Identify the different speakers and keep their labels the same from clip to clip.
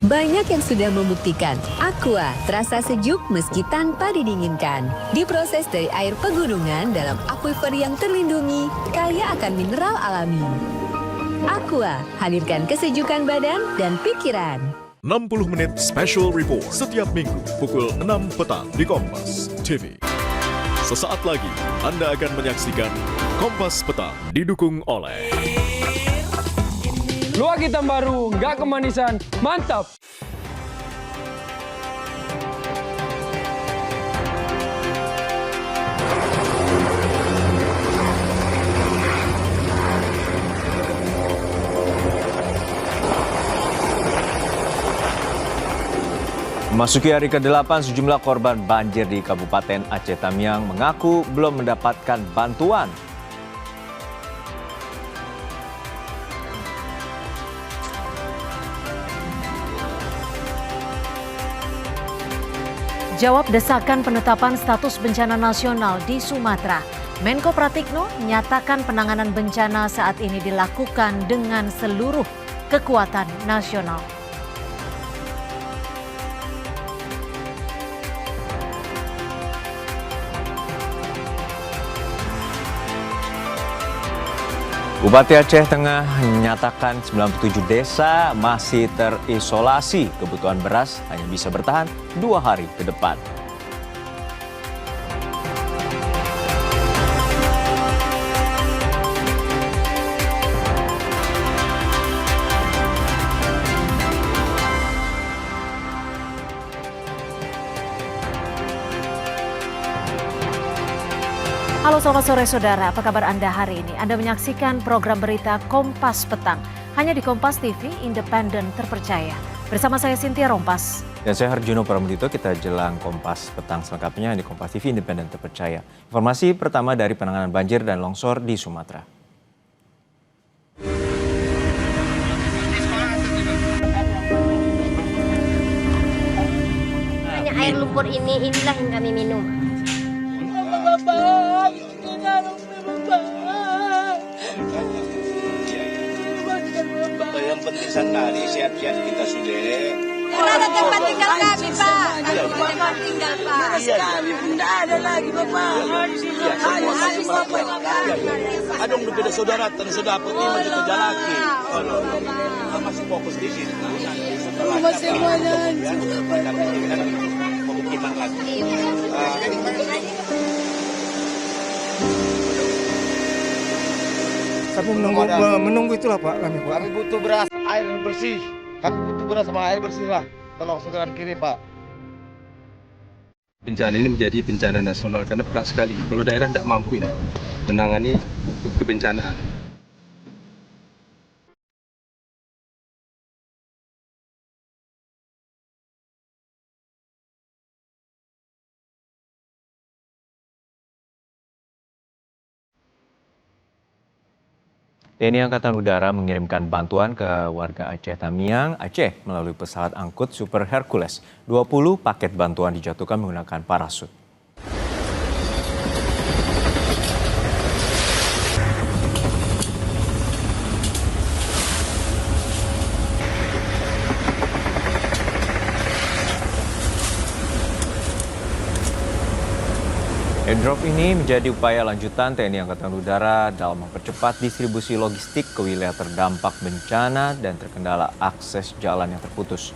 Speaker 1: Banyak yang sudah membuktikan Aqua terasa sejuk meski tanpa didinginkan. Diproses dari air pegunungan dalam akuifer yang terlindungi, kaya akan mineral alami. Aqua, hadirkan kesejukan badan dan pikiran.
Speaker 2: 60 menit special report setiap minggu pukul 6 petang di Kompas TV. Sesaat lagi Anda akan menyaksikan Kompas Petang didukung oleh
Speaker 3: Luak hitam baru, nggak kemanisan, mantap!
Speaker 4: Memasuki hari ke-8, sejumlah korban banjir di Kabupaten Aceh Tamiang mengaku belum mendapatkan bantuan.
Speaker 5: Jawab desakan penetapan status bencana nasional di Sumatera. Menko Pratikno menyatakan penanganan bencana saat ini dilakukan dengan seluruh kekuatan nasional.
Speaker 4: Bupati Aceh Tengah menyatakan 97 desa masih terisolasi. Kebutuhan beras hanya bisa bertahan 2 hari ke depan.
Speaker 5: Halo selamat sore saudara, apa kabar Anda hari ini? Anda menyaksikan program berita Kompas Petang, hanya di Kompas TV, independen terpercaya. Bersama saya Cynthia Rompas.
Speaker 4: Dan saya Harjuno Pramudito, kita jelang Kompas Petang selengkapnya di Kompas TV, independen terpercaya. Informasi pertama dari penanganan banjir dan longsor di Sumatera.
Speaker 6: Hanya air lumpur inilah yang kami minum.
Speaker 7: Yang penting sekali sehat-sehat kita sudah.
Speaker 6: Ada tempat tinggal kami, Pak. Ada tempat tinggal, Pak.
Speaker 7: Tidak ada lagi, Bapak. Ada yang berbeda saudara, dan sudah dapat 5 juta jalaki. Kalau kita masih fokus di sini. Masih banyak. Pemukiman lagi.
Speaker 8: Kami menunggu itulah Pak kami Pak.
Speaker 7: Kami butuh beras, air bersih. Kami butuh beras sama air bersih lah. Tolong saudara kiri Pak.
Speaker 9: Bencana ini menjadi bencana nasional karena berat sekali. Kalau daerah tidak mampu ini menangani kebencanaan.
Speaker 4: TNI Angkatan Udara mengirimkan bantuan ke warga Aceh Tamiang, Aceh melalui pesawat angkut Super Hercules. 20 paket bantuan dijatuhkan menggunakan parasut. Airdrop ini menjadi upaya lanjutan TNI Angkatan Udara dalam mempercepat distribusi logistik ke wilayah terdampak bencana dan terkendala akses jalan yang terputus.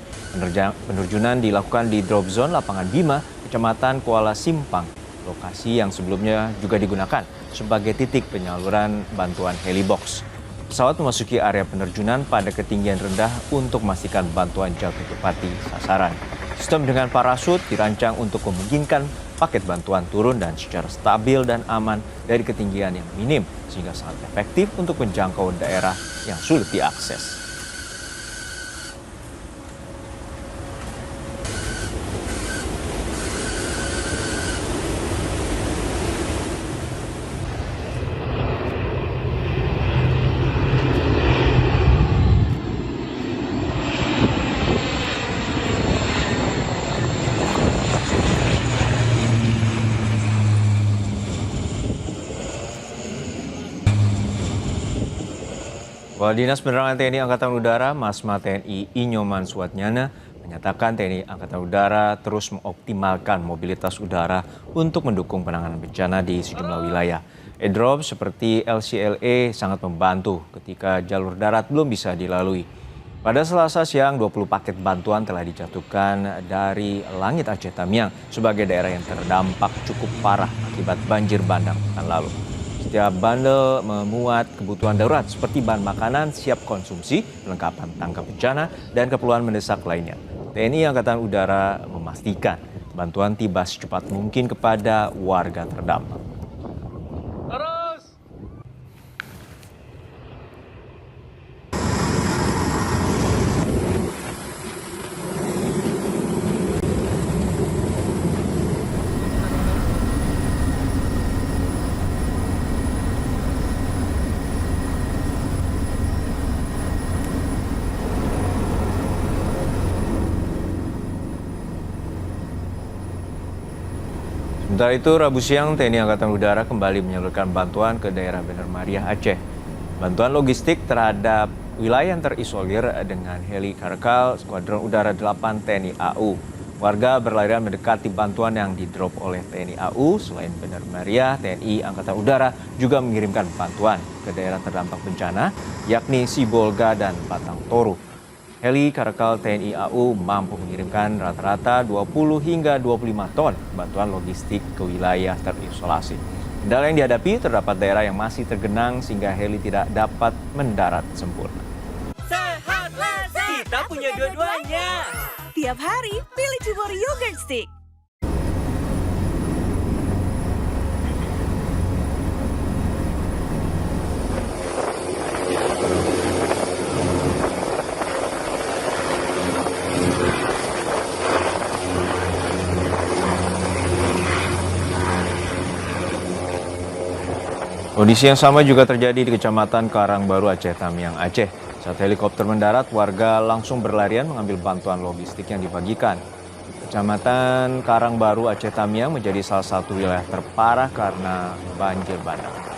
Speaker 4: Penerjunan dilakukan di drop zone lapangan Bima, Kecamatan Kuala Simpang, lokasi yang sebelumnya juga digunakan sebagai titik penyaluran bantuan helibox. Pesawat memasuki area penerjunan pada ketinggian rendah untuk memastikan bantuan jatuh tepati sasaran. Sistem dengan parasut dirancang untuk memungkinkan paket bantuan turun dan secara stabil dan aman dari ketinggian yang minim, sehingga sangat efektif untuk menjangkau daerah yang sulit diakses. Kepala Dinas Penerangan TNI Angkatan Udara, Masma TNI Inyoman Suatnyana, menyatakan TNI Angkatan Udara terus mengoptimalkan mobilitas udara untuk mendukung penanganan bencana di sejumlah wilayah. Airdrop seperti LCLA sangat membantu ketika jalur darat belum bisa dilalui. Pada Selasa siang, 20 paket bantuan telah dijatuhkan dari langit Aceh Tamiang sebagai daerah yang terdampak cukup parah akibat banjir bandang pekan lalu. Setiap bandel memuat kebutuhan darurat seperti bahan makanan siap konsumsi, perlengkapan tanggap bencana, dan keperluan mendesak lainnya. TNI Angkatan Udara memastikan bantuan tiba secepat mungkin kepada warga terdampak. Sementara itu, Rabu siang TNI Angkatan Udara kembali menyalurkan bantuan ke daerah Bener Meriah, Aceh. Bantuan logistik terhadap wilayah yang terisolir dengan heli Karakal Skuadron Udara 8 TNI AU. Warga berlarian mendekati bantuan yang didrop oleh TNI AU. Selain Bener Meriah, TNI Angkatan Udara juga mengirimkan bantuan ke daerah terdampak bencana, yakni Sibolga dan Batang Toru. Heli Karakal TNI AU mampu mengirimkan rata-rata 20 hingga 25 ton bantuan logistik ke wilayah terisolasi. Kendala yang dihadapi terdapat daerah yang masih tergenang sehingga heli tidak dapat mendarat sempurna.
Speaker 10: Sehat lezat, kita punya dua-duanya. Tiap hari pilih Cibor Yogurt Stick.
Speaker 4: Kondisi yang sama juga terjadi di Kecamatan Karangbaru, Aceh Tamiang, Aceh. Saat helikopter mendarat, warga langsung berlarian mengambil bantuan logistik yang dibagikan. Kecamatan Karangbaru, Aceh Tamiang menjadi salah satu wilayah terparah karena banjir bandang.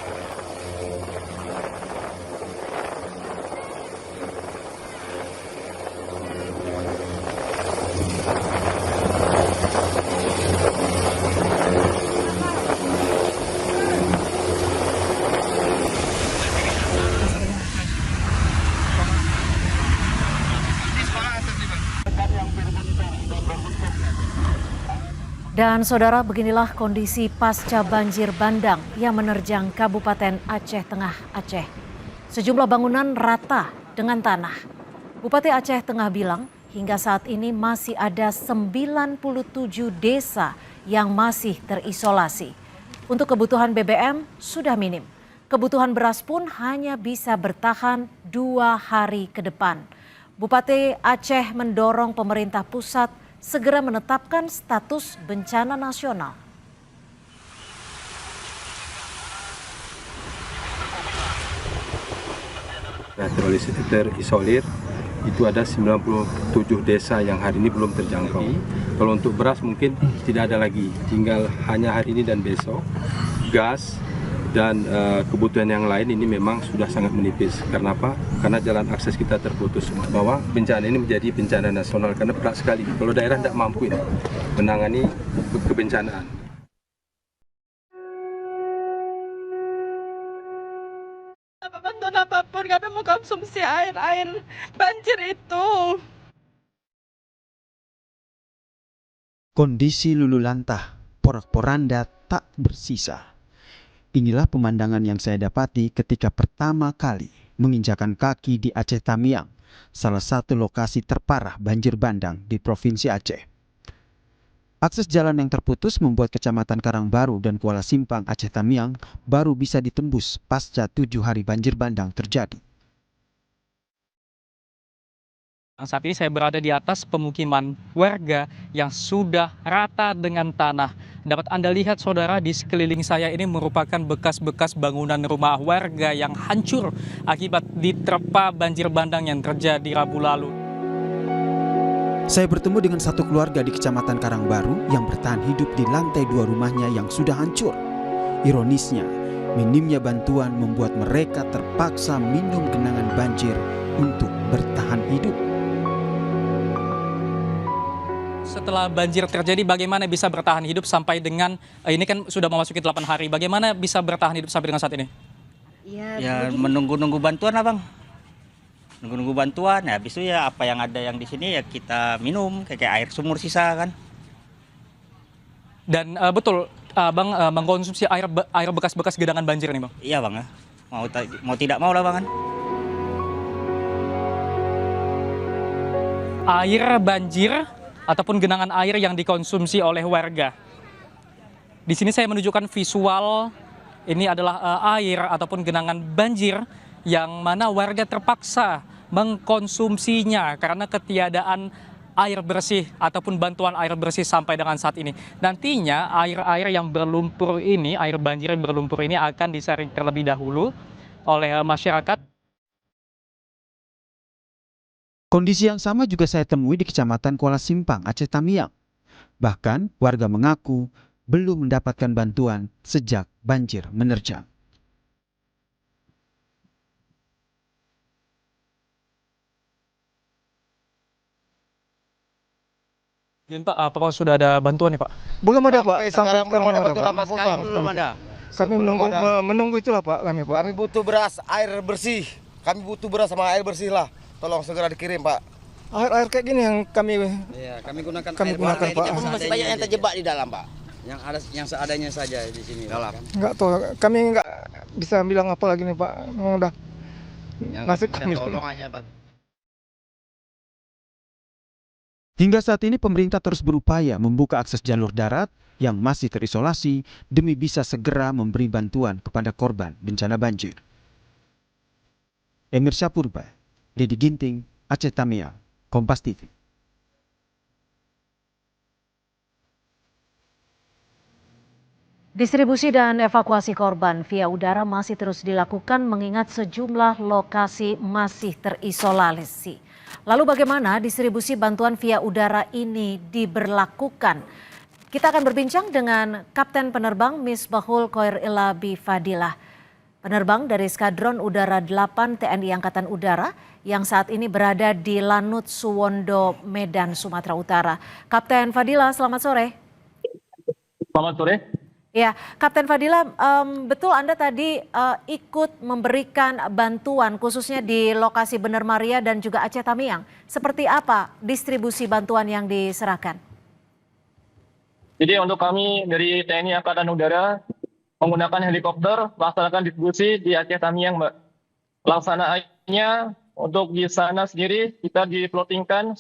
Speaker 5: Dan saudara, beginilah kondisi pasca banjir bandang yang menerjang Kabupaten Aceh Tengah, Aceh. Sejumlah bangunan rata dengan tanah. Bupati Aceh Tengah bilang hingga saat ini masih ada 97 desa yang masih terisolasi. Untuk kebutuhan BBM sudah minim. Kebutuhan beras pun hanya bisa bertahan 2 hari ke depan. Bupati Aceh mendorong pemerintah pusat segera menetapkan status bencana nasional.
Speaker 9: Terisolir itu ada 97 desa yang hari ini belum terjangkau. Kalau untuk beras mungkin tidak ada lagi, tinggal hanya hari ini dan besok. Gas dan kebutuhan yang lain ini memang sudah sangat menipis. Karena apa? Karena jalan akses kita terputus. Bahwa bencana ini menjadi bencana nasional karena berat sekali. Kalau daerah tidak mampu ini menangani kebencanaan.
Speaker 6: Bantuan apapun, kami mau konsumsi air banjir itu.
Speaker 11: Kondisi lulu lantah, porak-poranda tak bersisa. Inilah pemandangan yang saya dapati ketika pertama kali menginjakan kaki di Aceh Tamiang, salah satu lokasi terparah banjir bandang di Provinsi Aceh. Akses jalan yang terputus membuat Kecamatan Karangbaru dan Kuala Simpang Aceh Tamiang baru bisa ditembus pasca 7 hari banjir bandang terjadi.
Speaker 12: Saat ini saya berada di atas pemukiman warga yang sudah rata dengan tanah. Dapat Anda lihat saudara, di sekeliling saya ini merupakan bekas-bekas bangunan rumah warga yang hancur akibat diterpa banjir bandang yang terjadi Rabu lalu.
Speaker 11: Saya bertemu dengan satu keluarga di Kecamatan Karangbaru yang bertahan hidup di lantai 2 rumahnya yang sudah hancur. Ironisnya, Minimnya bantuan membuat mereka terpaksa minum genangan banjir untuk bertahan hidup.
Speaker 12: Setelah banjir terjadi, bagaimana bisa bertahan hidup sampai dengan ini kan sudah memasuki 8 hari. Bagaimana bisa bertahan hidup sampai dengan saat ini?
Speaker 13: Ya menunggu-nunggu bantuan lah Bang. Nunggu-nunggu bantuan, ya habis itu ya apa yang ada yang di sini ya kita minum kayak air sumur sisa kan.
Speaker 12: Dan betul, Bang mengkonsumsi air bekas-bekas genangan banjir nih Bang?
Speaker 13: Iya Bang ya, mau tidak mau lah Bang kan.
Speaker 12: Air banjir ataupun genangan air yang dikonsumsi oleh warga. Di sini saya menunjukkan visual, ini adalah air ataupun genangan banjir yang mana warga terpaksa mengkonsumsinya karena ketiadaan air bersih ataupun bantuan air bersih sampai dengan saat ini. Nantinya air-air yang berlumpur ini, air banjir yang berlumpur ini akan disaring terlebih dahulu oleh masyarakat.
Speaker 11: Kondisi yang sama juga saya temui di Kecamatan Kuala Simpang, Aceh Tamiang. Bahkan warga mengaku belum mendapatkan bantuan sejak banjir menerjang.
Speaker 12: Pak, apakah sudah ada bantuan nih Pak?
Speaker 8: Belum ada Pak.
Speaker 7: Sekarang belum ada bantuan sama sekali, belum ada.
Speaker 8: Kami menunggu itulah Pak, kami Pak.
Speaker 7: Kami butuh beras, air bersih. Kami butuh beras sama air bersih lah. Tolong segera dikirim Pak.
Speaker 8: Air kayak gini yang kami
Speaker 7: gunakan
Speaker 8: Pak.
Speaker 7: Masih banyak yang terjebak di dalam Pak.
Speaker 13: Yang seadanya saja di sini.
Speaker 7: Dalam.
Speaker 8: Enggak tahu, kami enggak bisa bilang apa lagi nih Pak. Udah nasib kami.
Speaker 7: Tolong aja Pak.
Speaker 11: Hingga saat ini pemerintah terus berupaya membuka akses jalur darat yang masih terisolasi demi bisa segera memberi bantuan kepada korban bencana banjir. Emir Syapurba, Dedi Ginting, Aceh Tamiang, Kompas TV.
Speaker 5: Distribusi dan evakuasi korban via udara masih terus dilakukan mengingat sejumlah lokasi masih terisolasi. Lalu bagaimana distribusi bantuan via udara ini diberlakukan? Kita akan berbincang dengan Kapten Penerbang Misbahul Khoir Ilabi Fadilah. Penerbang dari Skadron Udara 8 TNI Angkatan Udara yang saat ini berada di Lanut Suwondo, Medan, Sumatera Utara. Kapten Fadilah, selamat sore.
Speaker 12: Selamat sore.
Speaker 5: Ya, Kapten Fadilah, betul Anda tadi ikut memberikan bantuan khususnya di lokasi Bener Maria dan juga Aceh Tamiang. Seperti apa distribusi bantuan yang diserahkan?
Speaker 14: Jadi untuk kami dari TNI Angkatan Udara menggunakan helikopter melaksanakan distribusi di Aceh Tamiang, Mbak. Pelaksanaannya untuk di sana sendiri kita diberikan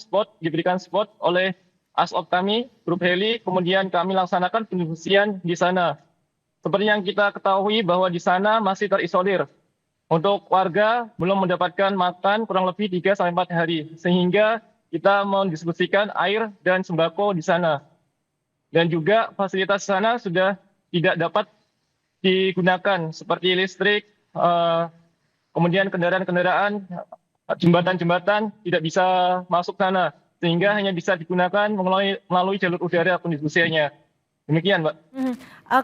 Speaker 14: spot oleh ASOP kami, grup heli, kemudian kami laksanakan pendistribusian di sana. Seperti yang kita ketahui bahwa di sana masih terisolir. Untuk warga belum mendapatkan makan kurang lebih 3-4 hari, sehingga kita mendistribusikan air dan sembako di sana. Dan juga fasilitas sana sudah tidak dapat digunakan, seperti listrik, kemudian kendaraan-kendaraan, jembatan-jembatan tidak bisa masuk sana. Sehingga hanya bisa digunakan melalui jalur udara pendistribusiannya. Demikian, Mbak.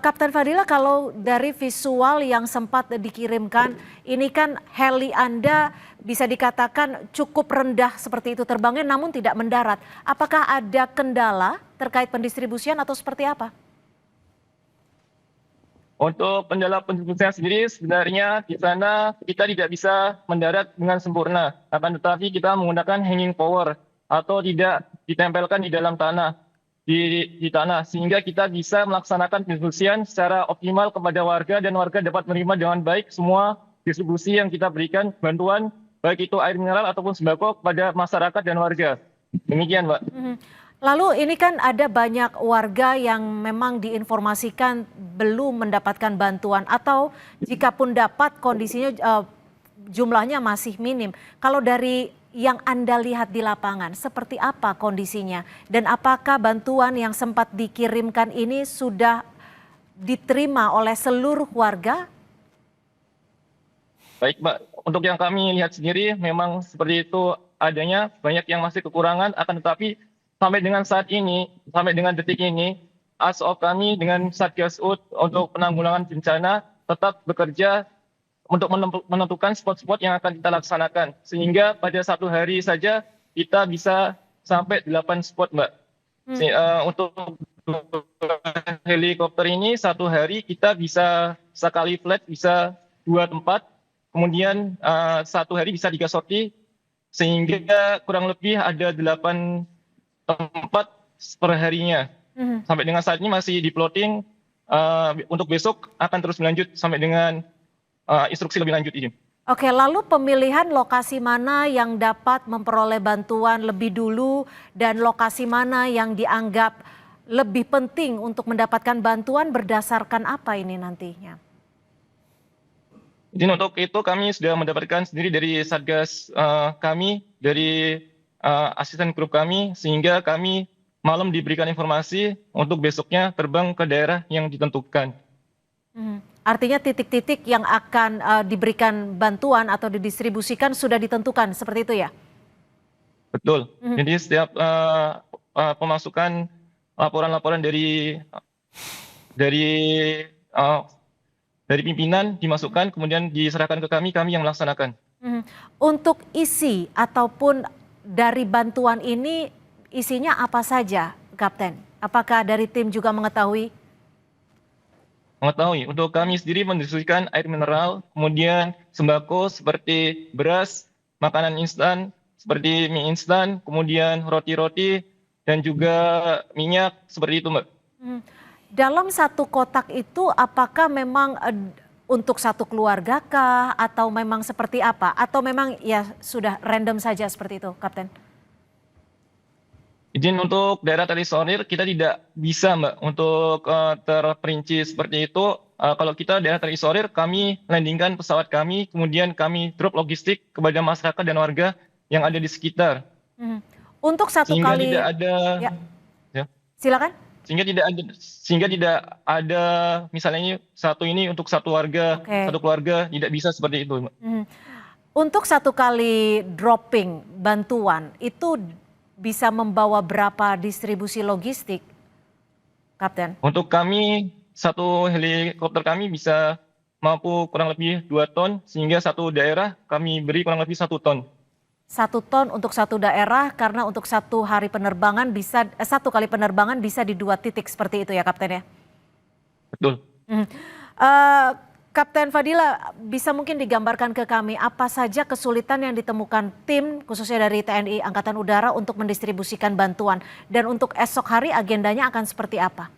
Speaker 5: Kapten Fadilah, kalau dari visual yang sempat dikirimkan, ini kan heli Anda bisa dikatakan cukup rendah seperti itu terbangnya namun tidak mendarat. Apakah ada kendala terkait pendistribusian atau seperti apa?
Speaker 14: Untuk kendala pendistribusian sendiri sebenarnya di sana kita tidak bisa mendarat dengan sempurna. Akan tetapi kita menggunakan hanging power atau tidak ditempelkan di dalam tanah, di tanah, sehingga kita bisa melaksanakan distribusian secara optimal kepada warga dan warga dapat menerima dengan baik semua distribusi yang kita berikan bantuan, baik itu air mineral ataupun sembako kepada masyarakat dan warga. Demikian, Mbak.
Speaker 5: Lalu ini kan ada banyak warga yang memang diinformasikan belum mendapatkan bantuan atau jika pun dapat kondisinya jumlahnya masih minim. Kalau dari yang Anda lihat di lapangan, seperti apa kondisinya? Dan apakah bantuan yang sempat dikirimkan ini sudah diterima oleh seluruh warga?
Speaker 14: Baik, Mbak. Untuk yang kami lihat sendiri memang seperti itu adanya, banyak yang masih kekurangan, akan tetapi sampai dengan saat ini, sampai dengan detik ini, ASOP kami dengan Satgas UD untuk penanggulangan bencana tetap bekerja untuk menentukan spot-spot yang akan kita laksanakan. Sehingga pada satu hari saja kita bisa sampai 8 spot, Mbak. Untuk helikopter ini satu hari kita bisa sekali flight bisa 2 tempat, kemudian satu hari bisa 3 sorti, sehingga kurang lebih ada 8 tempat per harinya. Sampai dengan saat ini masih di plotting, untuk besok akan terus berlanjut sampai dengan instruksi lebih lanjut ini.
Speaker 5: Oke, lalu pemilihan lokasi mana yang dapat memperoleh bantuan lebih dulu dan lokasi mana yang dianggap lebih penting untuk mendapatkan bantuan berdasarkan apa ini nantinya?
Speaker 14: Jadi untuk itu kami sudah mendapatkan sendiri dari Satgas kami, dari asisten grup kami, sehingga kami malam diberikan informasi untuk besoknya terbang ke daerah yang ditentukan.
Speaker 5: Artinya titik-titik yang akan diberikan bantuan atau didistribusikan sudah ditentukan, seperti itu ya?
Speaker 14: Betul. Jadi setiap pemasukan laporan-laporan dari pimpinan dimasukkan, kemudian diserahkan ke kami yang melaksanakan.
Speaker 5: Untuk isi ataupun dari bantuan ini, isinya apa saja, Kapten? Apakah dari tim juga mengetahui?
Speaker 14: Mengetahui, untuk kami sendiri mendistribusikan air mineral, kemudian sembako seperti beras, makanan instan seperti mie instan, kemudian roti-roti, dan juga minyak, seperti itu, Mbak.
Speaker 5: Dalam satu kotak itu apakah memang untuk satu keluarga kah, atau memang seperti apa? Atau memang ya sudah random saja seperti itu, Kapten?
Speaker 14: Izin untuk daerah terisolir kita tidak bisa, Mbak, untuk terperinci seperti itu. Kalau kita daerah terisolir, kami landingkan pesawat kami, kemudian kami drop logistik kepada masyarakat dan warga yang ada di sekitar.
Speaker 5: Untuk satu
Speaker 14: sehingga
Speaker 5: kali,
Speaker 14: tidak ada,
Speaker 5: ya. Silakan.
Speaker 14: Sehingga tidak ada misalnya ini untuk satu warga, satu keluarga, tidak bisa seperti itu, Mbak.
Speaker 5: Untuk satu kali dropping bantuan itu bisa membawa berapa distribusi logistik, Kapten?
Speaker 14: Untuk kami, satu helikopter kami bisa mampu kurang lebih 2 ton, sehingga satu daerah kami beri kurang lebih 1 ton.
Speaker 5: 1 ton untuk satu daerah, karena untuk satu hari penerbangan bisa, satu kali penerbangan bisa di 2 titik seperti itu ya, Kapten ya?
Speaker 14: Betul.
Speaker 5: Kapten Fadila, bisa mungkin digambarkan ke kami apa saja kesulitan yang ditemukan tim khususnya dari TNI Angkatan Udara untuk mendistribusikan bantuan, dan untuk esok hari agendanya akan seperti apa?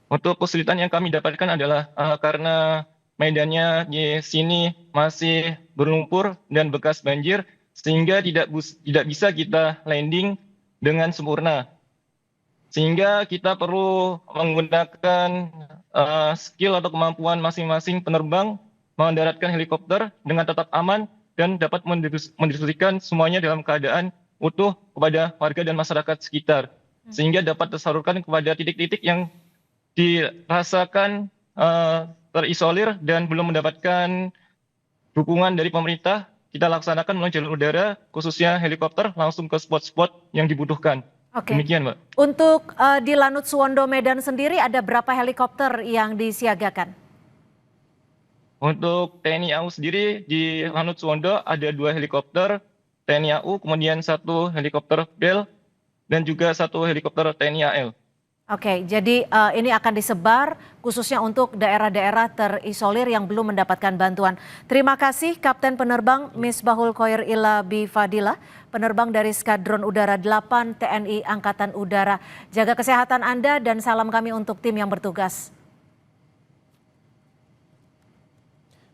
Speaker 14: Untuk kesulitan yang kami dapatkan adalah karena medannya di sini masih berlumpur dan bekas banjir, sehingga tidak bisa kita landing dengan sempurna. Sehingga kita perlu menggunakan skill atau kemampuan masing-masing penerbang mendaratkan helikopter dengan tetap aman dan dapat mendistribusikan semuanya dalam keadaan utuh kepada warga dan masyarakat sekitar. Sehingga dapat tersalurkan kepada titik-titik yang dirasakan terisolir dan belum mendapatkan dukungan dari pemerintah. Kita laksanakan melalui jalur udara, khususnya helikopter, langsung ke spot-spot yang dibutuhkan.
Speaker 5: Oke.
Speaker 14: Demikian, Mbak.
Speaker 5: Untuk di Lanut Suwondo Medan sendiri ada berapa helikopter yang disiagakan?
Speaker 14: Untuk TNI AU sendiri di Lanut Suwondo ada 2 helikopter TNI AU, kemudian 1 helikopter BEL, dan juga 1 helikopter TNI AL.
Speaker 5: Oke, jadi ini akan disebar khususnya untuk daerah-daerah terisolir yang belum mendapatkan bantuan. Terima kasih Kapten Penerbang Misbahul Khoir Ila Bifadila, penerbang dari Skadron Udara 8 TNI Angkatan Udara. Jaga kesehatan Anda dan salam kami untuk tim yang bertugas.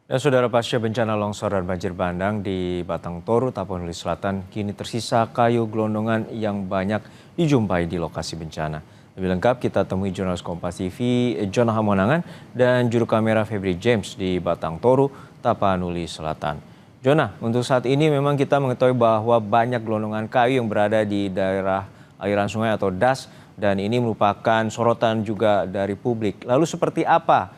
Speaker 4: Dan saudara, pasca bencana longsor dan banjir bandang di Batang Toru, Tapanuli Selatan, kini tersisa kayu gelondongan yang banyak dijumpai di lokasi bencana. Lebih lengkap kita temui jurnalis Kompas TV Jonah Hamonangan dan juru kamera Febri James di Batang Toru, Tapanuli Selatan. Jonah, untuk saat ini memang kita mengetahui bahwa banyak gelondongan kayu yang berada di daerah aliran sungai atau das, dan ini merupakan sorotan juga dari publik. Lalu seperti apa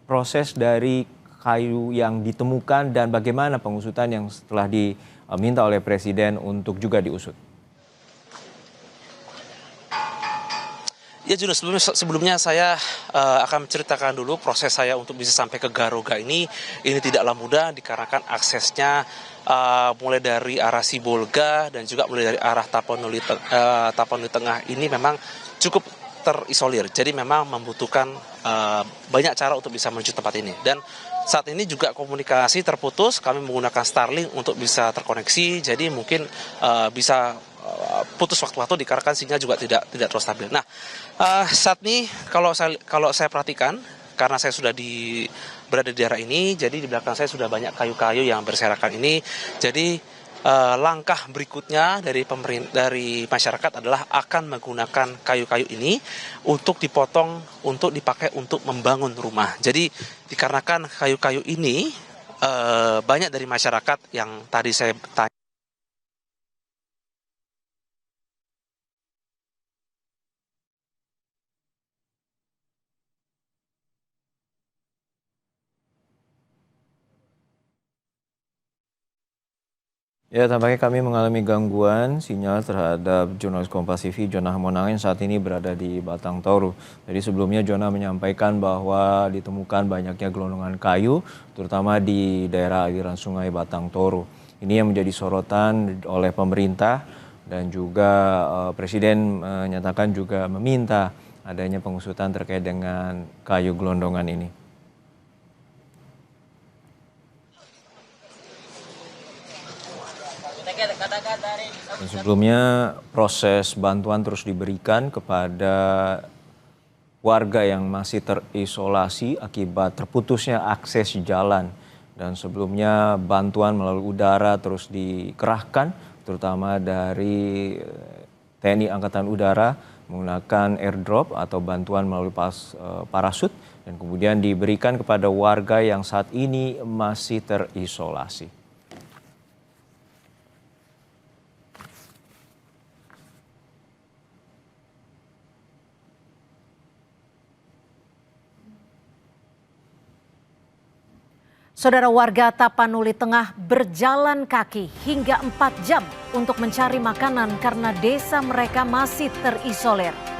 Speaker 4: proses dari kayu yang ditemukan dan bagaimana pengusutan yang setelah diminta oleh Presiden untuk juga diusut?
Speaker 15: Ya Juno, sebelumnya saya akan menceritakan dulu proses saya untuk bisa sampai ke Garoga ini tidaklah mudah dikarenakan aksesnya mulai dari arah Sibolga dan juga mulai dari arah Tapanuli Tengah ini memang cukup terisolir. Jadi memang membutuhkan banyak cara untuk bisa menuju tempat ini. Dan saat ini juga komunikasi terputus, kami menggunakan Starlink untuk bisa terkoneksi, jadi mungkin bisa putus waktu-waktu dikarenakan sinyal juga tidak terus stabil. Nah, saat ini kalau saya perhatikan, karena saya sudah berada di daerah ini, jadi di belakang saya sudah banyak kayu-kayu yang berserakan ini. Jadi langkah berikutnya dari masyarakat adalah akan menggunakan kayu-kayu ini untuk dipotong, untuk dipakai untuk membangun rumah. Jadi dikarenakan kayu-kayu ini banyak dari masyarakat yang tadi saya tanya.
Speaker 4: Ya, tampaknya kami mengalami gangguan sinyal terhadap jurnalis Kompas TV Jona Hamonang yang saat ini berada di Batang Toru. Jadi sebelumnya Jona menyampaikan bahwa ditemukan banyaknya gelondongan kayu, terutama di daerah aliran sungai Batang Toru. Ini yang menjadi sorotan oleh pemerintah dan juga Presiden menyatakan juga meminta adanya pengusutan terkait dengan kayu gelondongan ini. Dan sebelumnya proses bantuan terus diberikan kepada warga yang masih terisolasi akibat terputusnya akses jalan. Dan sebelumnya bantuan melalui udara terus dikerahkan, terutama dari TNI Angkatan Udara menggunakan airdrop atau bantuan melalui parasut dan kemudian diberikan kepada warga yang saat ini masih terisolasi.
Speaker 5: Saudara, warga Tapanuli Tengah berjalan kaki hingga 4 jam untuk mencari makanan karena desa mereka masih terisolir.